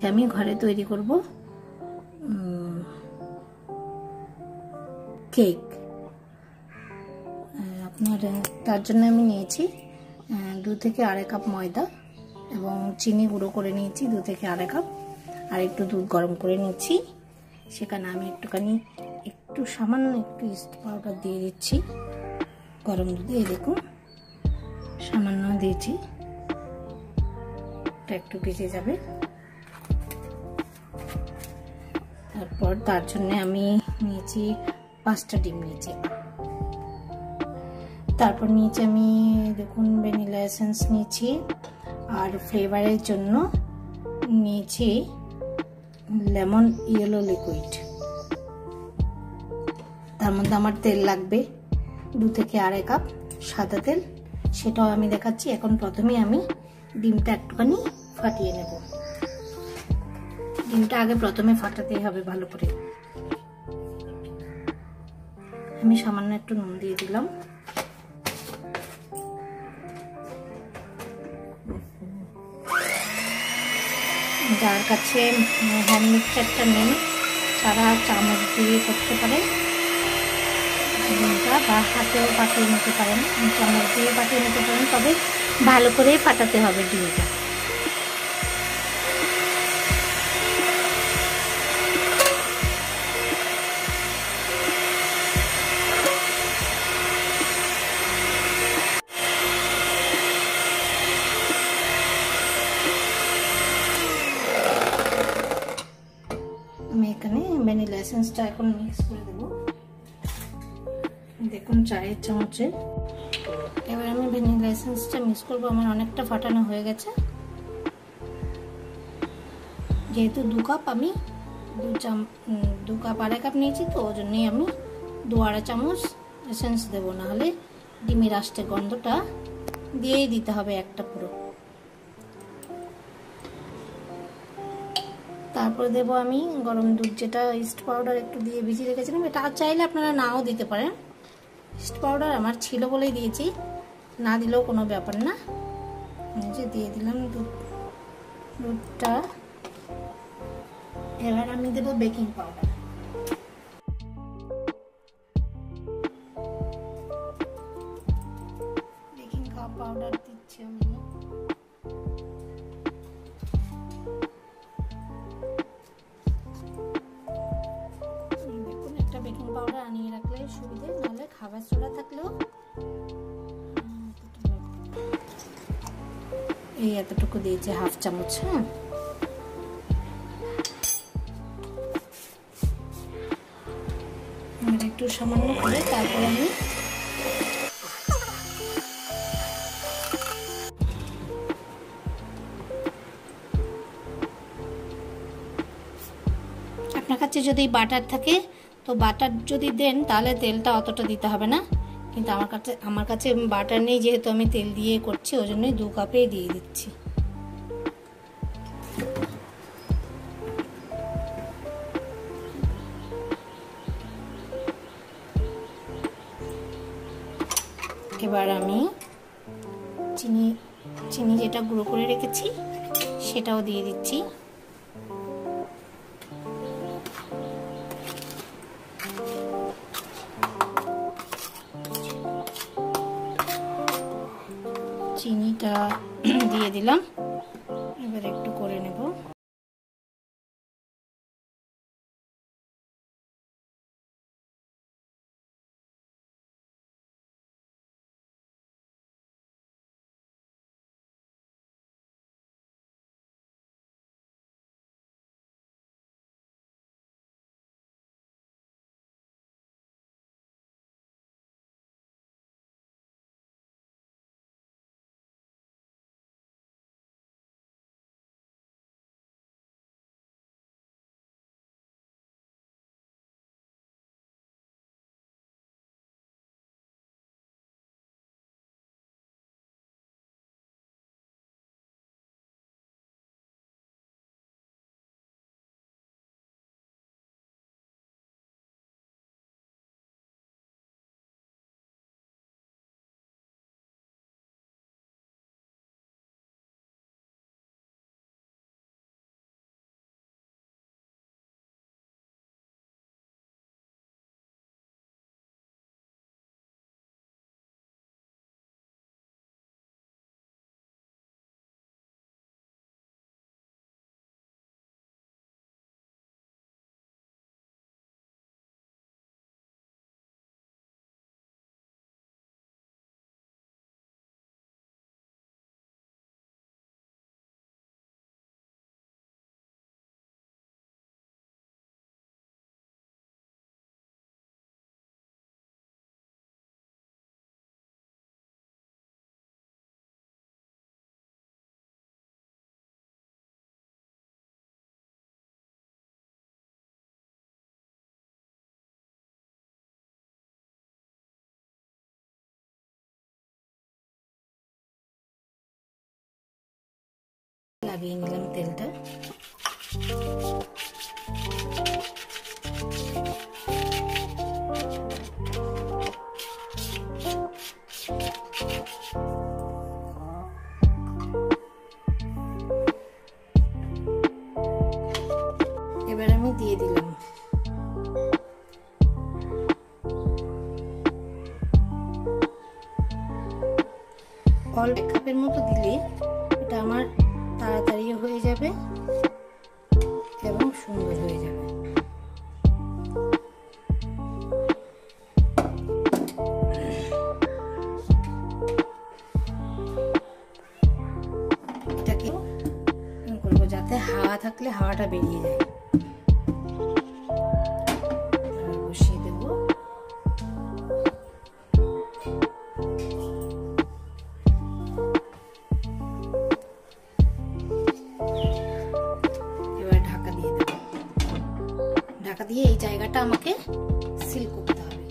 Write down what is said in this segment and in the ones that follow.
আমি ঘরে তৈরি করব কেক। আপনার তার জন্য আমি নিয়েছি 2 থেকে আড়াই কাপ ময়দা এবং চিনি গুঁড়ো করে নিয়েছি 2 থেকে আড়াই কাপ, আর একটু দুধ গরম করে নিচ্ছি। সেখানে আমি একটু সামান্য একটু ইস্ট পাউডার দিয়ে দিচ্ছি গরম দুধে। এই দেখুন সামান্য দিয়েছি, এটা একটু ভিজে যাবে। তারপর তার জন্য আমি নিয়েছি 5টা ডিম নিয়েছি। তারপর নিয়েছি আমি দেখুন ভ্যানিলা এসেন্স নিয়েছি, আর ফ্লেভারের জন্য নিয়েছি লেমন ইয়েলো লিকুইড। তার মধ্যে আমার তেল লাগবে 2 থেকে আড়াই কাপ সাদা তেল, সেটাও আমি দেখাচ্ছি। এখন প্রথমে আমি ডিমটা একটুখানি ফাটিয়ে নেব। ডিমটা আগে প্রথমে ফাটাতেই হবে ভালো করে। আমি সামান্য একটু নুন দিয়ে দিলাম। যার কাছে হ্যান্ড মিক্সারটা নেই তারা চামচ দিয়ে করতে পারে ডিমটা, বা হাতেও পাঠিয়ে নিতে পারেন, চামচ দিয়ে পাঠিয়ে নিতে পারেন, তবে ভালো করে ফাটাতে হবে ডিমটা। আমি এখানে ভ্যানিলা এসেন্সটা এখন মিক্স করে দেবো, দেখুন 4 চামচে। এবার আমি ভ্যানিলা এসেন্সটা মিক্স করবো। আমার অনেকটা ফাটানো হয়ে গেছে, যেহেতু 2 কাপ আমি 2 কাপ আড়াই কাপ নিয়েছি, তো ওই জন্যই আমি 2.5 চামচ এসেন্স দেবো, নাহলে ডিমের আস্তে গন্ধটা দিয়েই দিতে হবে একটা পুরো। তারপরে দেবো আমি গরম দুধ, যেটা ইস্ট পাউডার একটু দিয়ে ভিজিয়ে রেখেছিলাম। এটা চাইলে আপনারা নাও দিতে পারেন, ইস্ট পাউডার আমার ছিল বলেই দিয়েছি, না দিলেও কোনো ব্যাপার না। যে দিয়ে দিলাম দুধটা। এবার আমি দেবো বেকিং পাউডার। বেকিং পাউডার দিচ্ছি আমি। দেখুন একটা বেকিং পাউডার আনিয়ে রাখলে সুবিধে, নাহলে খাবার সোডা থাকলেও এই এতটুকু দিয়েছি, 1/2 চামচ। হ্যাঁ, একটু সামান্য করে তারপর আমি আপনার কাছে যদি বাটার থাকে তো বাটার যদি দেন তাহলে তেলটা অতটা দিতে হবে না, কিন্তু আমার কাছে বাটার নেই, যেহেতু আমি তেল দিয়ে করছি, ওই জন্যই 2 কাপেই দিয়ে দিচ্ছি। এবার আমি চিনি যেটা গুঁড়ো করে রেখেছি সেটাও দিয়ে দিচ্ছি। চিনিটা দিয়ে দিলাম, এবার একটু করে নেব। লাগিয়ে নিলাম তেলটা। এবার আমি দিয়ে দিলাম অল্প 1 কাপের মতো দিলে এটা আমার তাড়াতাড়ি হয়ে যাবে এবং সুন্দর হয়ে যাবে। এটাকে করবো যাতে হাওয়া থাকলে হাওয়াটা বেরিয়ে যায়। বসিয়ে দেবো। ঢাকা দিয়ে এই জায়গাটা আমাকে সিল করতে হবে।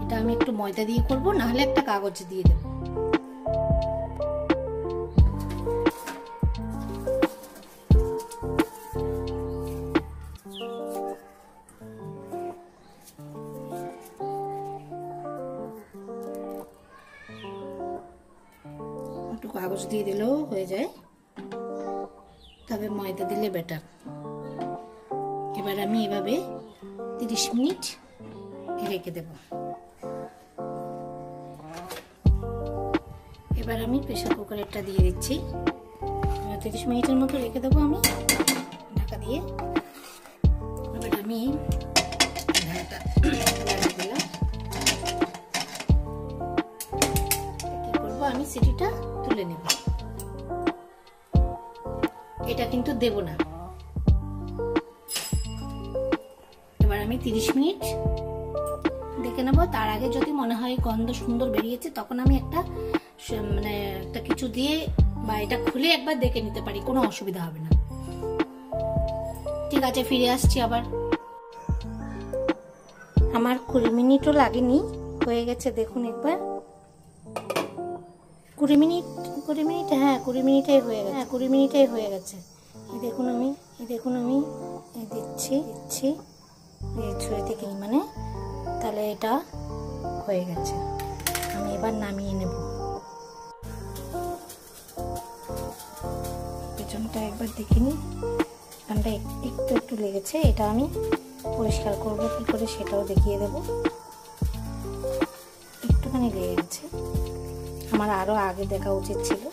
এটা আমি একটু ময়দা দিয়ে করব, না হলে একটা কাগজ দিয়ে দেব। একটু কাগজ দিয়ে দিলেও হয়ে যায়, তবে ময়দা দিলে বেটার। এবার আমি এভাবে 30 মিনিট রেখে দেব। এবার আমি প্রেসার কুকারটা দিয়ে দিচ্ছি। 30 মিনিটের মতো রেখে দেবো আমি ঢাকা দিয়ে। এবার আমি ঢাকাটা লাগিয়ে দিলাম। কি করবো, আমি সিটিটা তুলে নেব। এটা কিন্তু দেব না। এবার আমি 30 মিনিট দেখে নেব। তার আগে যদি মনে হয় গন্ধ সুন্দর বেরিয়েছে, তখন আমি একটা কিছু দিয়ে বা এটা খুলে একবার দেখে নিতে পারি, কোনো অসুবিধা হবে না। ঠিক আছে, ফিরে আসছি আবার। আমার 20 মিনিটও লাগেনি, হয়ে গেছে দেখুন একবার। 20 মিনিট হ্যাঁ 20 মিনিটেই হয়ে গেছে। 20 মিনিটেই হয়ে গেছে। এই দেখুন আমি দিচ্ছি ছুঁয়ে থেকে, মানে তাহলে এটা হয়ে গেছে। আমি এবার নামিয়ে নেব। পেছনটা একবার দেখে নিই, কারণটা একটু লেগেছে। এটা আমি পরিষ্কার করব কি করে সেটাও দেখিয়ে দেব। একটুখানি লেগে গেছে, আমার আরো আগে দেখা উচিত ছিল।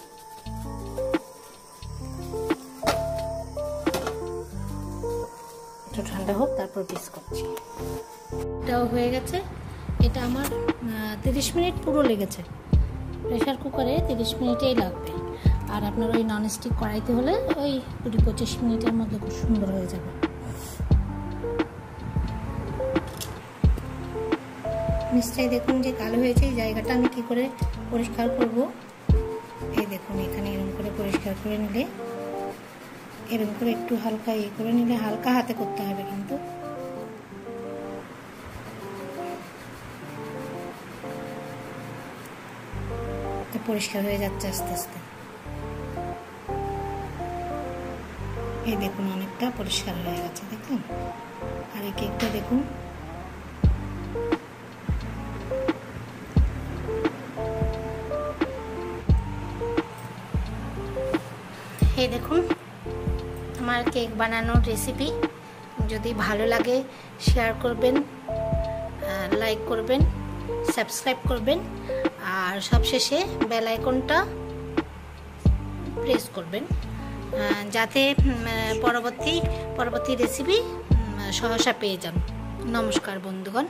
একটু ঠান্ডা হোক, তারপর পিস করছি। এটাও হয়ে গেছে। এটা আমার 30 মিনিট পুরো লেগেছে। প্রেসার কুকারে 30 মিনিটেই লাগবে। আর আপনার ওই ননস্টিক কড়াইতে হলে ওই 20-25 মিনিটের মধ্যে খুব সুন্দর হয়ে যাবে। নিশ্চয়ই দেখুন যে কালো হয়েছে। এই জায়গাটা আমি কি করে পরিষ্কার করব, এই দেখুন এখানে এরকম করে পরিষ্কার করে নিলে, এরকম করে একটু হালকা করে নিলে, হালকা হাতে করতে হবে কিন্তু। পরিষ্কার হয়ে যাচ্ছে আস্তে আস্তে। এই দেখুন অনেকটা পরিষ্কার হয়ে গেছে, দেখুন। আর এই কেকটা দেখুন, এই দেখুন আমার কেক বানানোর রেসিপি। যদি ভালো লাগে শেয়ার করবেন, লাইক করবেন, সাবস্ক্রাইব করবেন, আর সবশেষে বেল আইকনটা প্রেস করবেন, যাতে পরবর্তী রেসিপি সহসা পেয়ে যান। নমস্কার বন্ধুগণ।